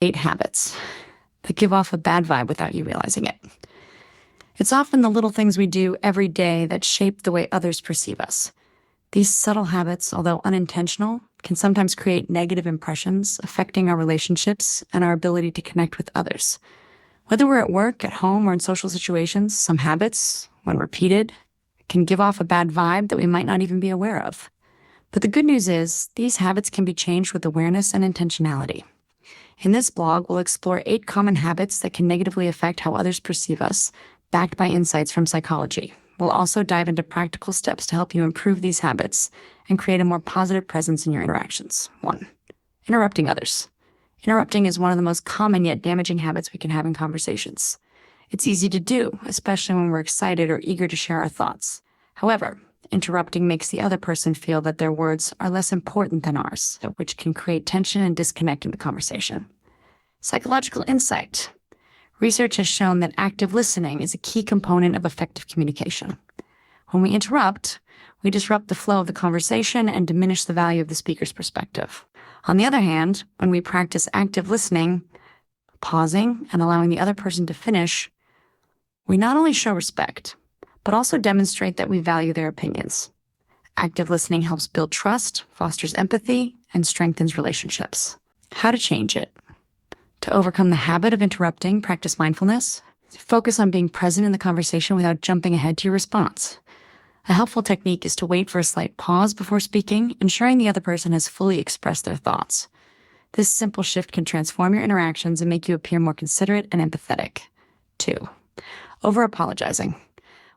8 habits that give off a bad vibe without you realizing it. It's often the little things we do every day that shape the way others perceive us. These subtle habits, although unintentional, can sometimes create negative impressions, affecting our relationships and our ability to connect with others. Whether we're at work, at home, or in social situations, some habits, when repeated, can give off a bad vibe that we might not even be aware of. But the good news is, these habits can be changed with awareness and intentionality. In this blog, we'll explore 8 common habits that can negatively affect how others perceive us, backed by insights from psychology. We'll also dive into practical steps to help you improve these habits and create a more positive presence in your interactions. 1. Interrupting others. Interrupting is one of the most common yet damaging habits we can have in conversations. It's easy to do, especially when we're excited or eager to share our thoughts. However, interrupting makes the other person feel that their words are less important than ours, which can create tension and disconnect in the conversation. Psychological insight. Research has shown that active listening is a key component of effective communication. When we interrupt, we disrupt the flow of the conversation and diminish the value of the speaker's perspective. On the other hand, when we practice active listening, pausing and allowing the other person to finish, we not only show respect, but also demonstrate that we value their opinions. Active listening helps build trust, fosters empathy, and strengthens relationships. How to change it. To overcome the habit of interrupting, practice mindfulness. Focus on being present in the conversation without jumping ahead to your response. A helpful technique is to wait for a slight pause before speaking, ensuring the other person has fully expressed their thoughts. This simple shift can transform your interactions and make you appear more considerate and empathetic. 2. Over-apologizing.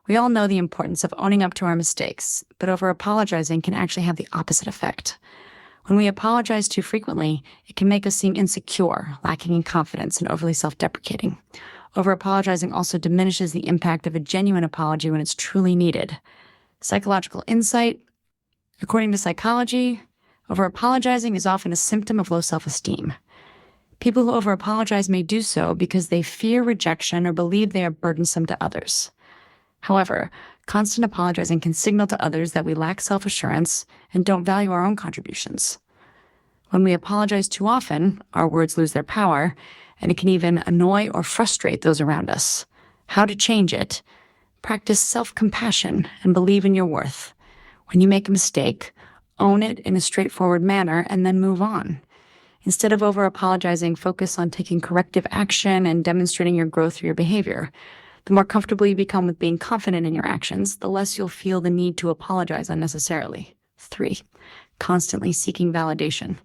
We all know the importance of owning up to our mistakes, but over-apologizing can actually have the opposite effect. When we apologize too frequently, it can make us seem insecure, lacking in confidence, and overly self-deprecating. Over-apologizing also diminishes the impact of a genuine apology when it's truly needed. Psychological insight. According to psychology, over-apologizing is often a symptom of low self-esteem. People who over-apologize may do so because they fear rejection or believe they are burdensome to others. However, constant apologizing can signal to others that we lack self-assurance and don't value our own contributions. When we apologize too often, our words lose their power, and it can even annoy or frustrate those around us. How to change it? Practice self-compassion and believe in your worth. When you make a mistake, own it in a straightforward manner and then move on. Instead of over-apologizing, focus on taking corrective action and demonstrating your growth through your behavior. The more comfortable you become with being confident in your actions, the less you'll feel the need to apologize unnecessarily. 3. Constantly seeking validation.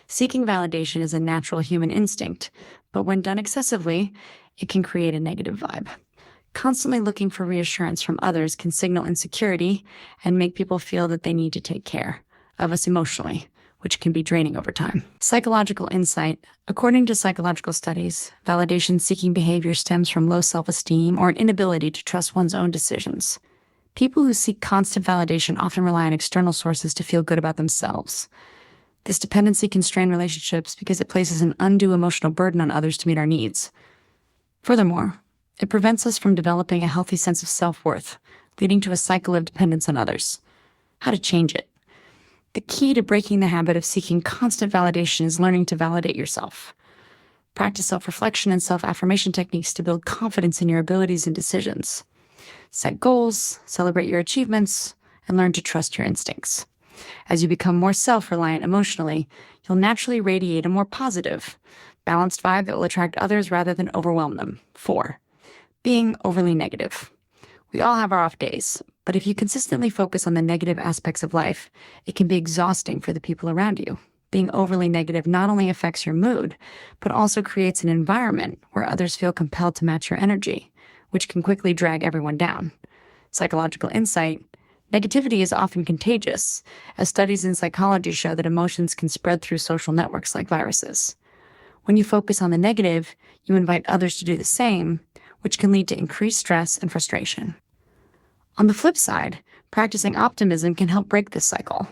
Seeking validation is a natural human instinct, but when done excessively, it can create a negative vibe. Constantly looking for reassurance from others can signal insecurity and make people feel that they need to take care of us emotionally, which can be draining over time. Psychological insight. According to psychological studies, validation-seeking behavior stems from low self-esteem or an inability to trust one's own decisions. People who seek constant validation often rely on external sources to feel good about themselves. This dependency can strain relationships because it places an undue emotional burden on others to meet our needs. Furthermore, it prevents us from developing a healthy sense of self-worth, leading to a cycle of dependence on others. How to change it? The key to breaking the habit of seeking constant validation is learning to validate yourself. Practice self-reflection and self-affirmation techniques to build confidence in your abilities and decisions. Set goals, celebrate your achievements, and learn to trust your instincts. As you become more self-reliant emotionally, you'll naturally radiate a more positive, balanced vibe that will attract others rather than overwhelm them. 4. Being overly negative. We all have our off days, but if you consistently focus on the negative aspects of life, it can be exhausting for the people around you. Being overly negative not only affects your mood, but also creates an environment where others feel compelled to match your energy, which can quickly drag everyone down. Psychological insight. Negativity is often contagious, as studies in psychology show that emotions can spread through social networks like viruses. When you focus on the negative, you invite others to do the same, which can lead to increased stress and frustration. On the flip side, practicing optimism can help break this cycle.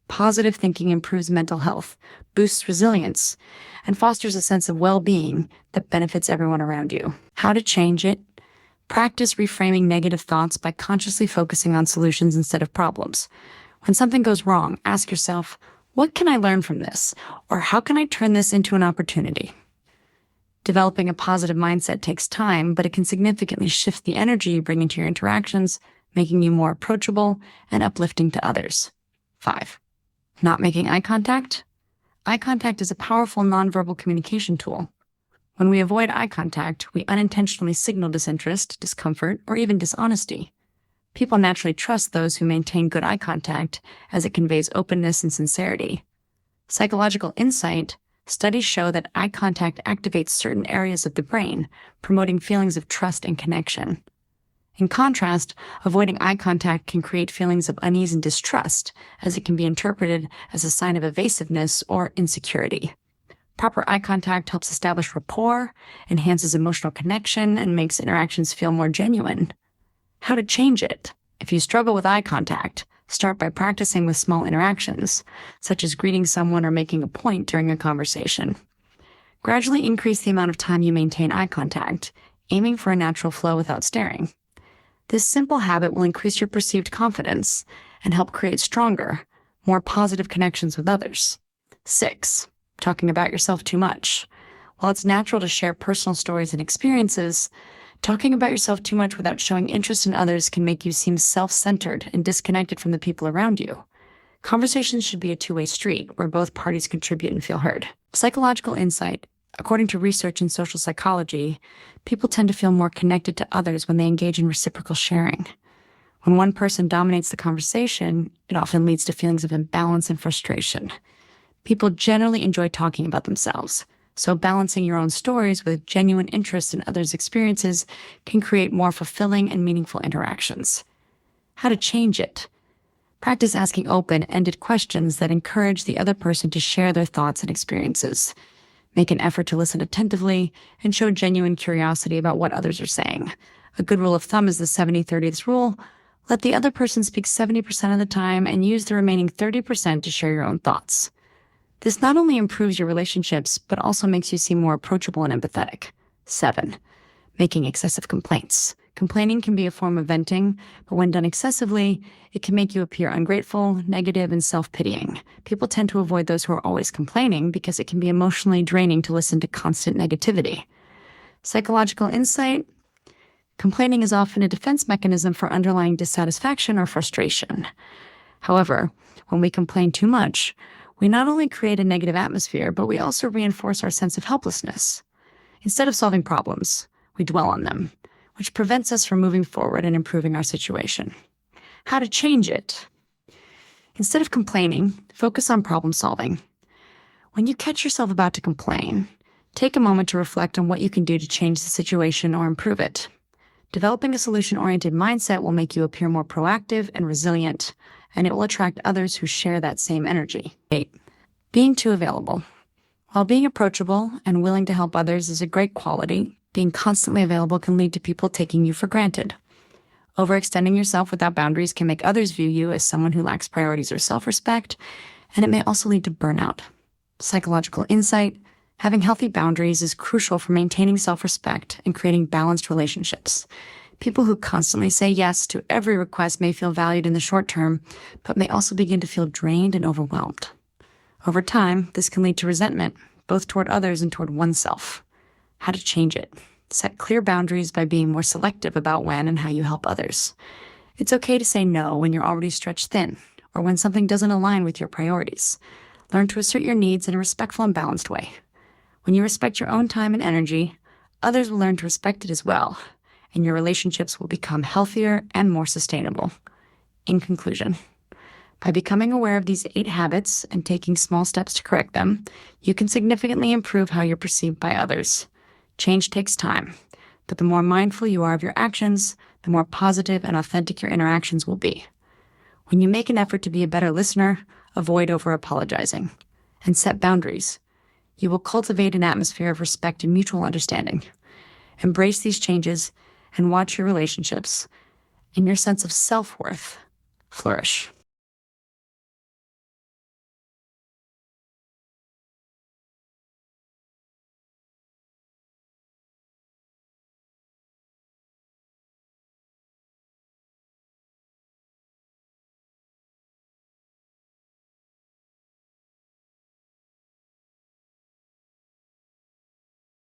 Positive thinking improves mental health, boosts resilience, and fosters a sense of well-being that benefits everyone around you. How to change it? Practice reframing negative thoughts by consciously focusing on solutions instead of problems. When something goes wrong, ask yourself, what can I learn from this? Or how can I turn this into an opportunity? Developing a positive mindset takes time, but it can significantly shift the energy you bring into your interactions, making you more approachable and uplifting to others. 5. Not making eye contact. Eye contact is a powerful nonverbal communication tool. When we avoid eye contact, we unintentionally signal disinterest, discomfort, or even dishonesty. People naturally trust those who maintain good eye contact, as it conveys openness and sincerity. Psychological insight: studies show that eye contact activates certain areas of the brain, promoting feelings of trust and connection. In contrast, avoiding eye contact can create feelings of unease and distrust, as it can be interpreted as a sign of evasiveness or insecurity. Proper eye contact helps establish rapport, enhances emotional connection, and makes interactions feel more genuine. How to change it? If you struggle with eye contact, start by practicing with small interactions, such as greeting someone or making a point during a conversation. Gradually increase the amount of time you maintain eye contact, aiming for a natural flow without staring. This simple habit will increase your perceived confidence and help create stronger, more positive connections with others. 6. Talking about yourself too much. While it's natural to share personal stories and experiences, talking about yourself too much without showing interest in others can make you seem self-centered and disconnected from the people around you. Conversations should be a two-way street where both parties contribute and feel heard. Psychological insight: according to research in social psychology, people tend to feel more connected to others when they engage in reciprocal sharing. When one person dominates the conversation, it often leads to feelings of imbalance and frustration. People generally enjoy talking about themselves, so balancing your own stories with genuine interest in others' experiences can create more fulfilling and meaningful interactions. How to change it? Practice asking open-ended questions that encourage the other person to share their thoughts and experiences. Make an effort to listen attentively and show genuine curiosity about what others are saying. A good rule of thumb is the 70-30 rule. Let the other person speak 70% of the time and use the remaining 30% to share your own thoughts. This not only improves your relationships, but also makes you seem more approachable and empathetic. 7. Making excessive complaints. Complaining can be a form of venting, but when done excessively, it can make you appear ungrateful, negative, and self-pitying. People tend to avoid those who are always complaining because it can be emotionally draining to listen to constant negativity. Psychological insight: complaining is often a defense mechanism for underlying dissatisfaction or frustration. However, when we complain too much, we not only create a negative atmosphere, but we also reinforce our sense of helplessness. Instead of solving problems, we dwell on them, which prevents us from moving forward and improving our situation. How to change it? Instead of complaining, focus on problem solving. When you catch yourself about to complain, take a moment to reflect on what you can do to change the situation or improve it. Developing a solution-oriented mindset will make you appear more proactive and resilient, and it will attract others who share that same energy. 8. Being too available. While being approachable and willing to help others is a great quality, being constantly available can lead to people taking you for granted. Overextending yourself without boundaries can make others view you as someone who lacks priorities or self-respect, and it may also lead to burnout. Psychological insight: having healthy boundaries is crucial for maintaining self-respect and creating balanced relationships. People who constantly say yes to every request may feel valued in the short term, but may also begin to feel drained and overwhelmed. Over time, this can lead to resentment, both toward others and toward oneself. How to change it? Set clear boundaries by being more selective about when and how you help others. It's okay to say no when you're already stretched thin, or when something doesn't align with your priorities. Learn to assert your needs in a respectful and balanced way. When you respect your own time and energy, others will learn to respect it as well, and your relationships will become healthier and more sustainable. In conclusion, by becoming aware of these 8 habits and taking small steps to correct them, you can significantly improve how you're perceived by others. Change takes time, but the more mindful you are of your actions, the more positive and authentic your interactions will be. When you make an effort to be a better listener, avoid over-apologizing, and set boundaries, you will cultivate an atmosphere of respect and mutual understanding. Embrace these changes and watch your relationships and your sense of self-worth flourish.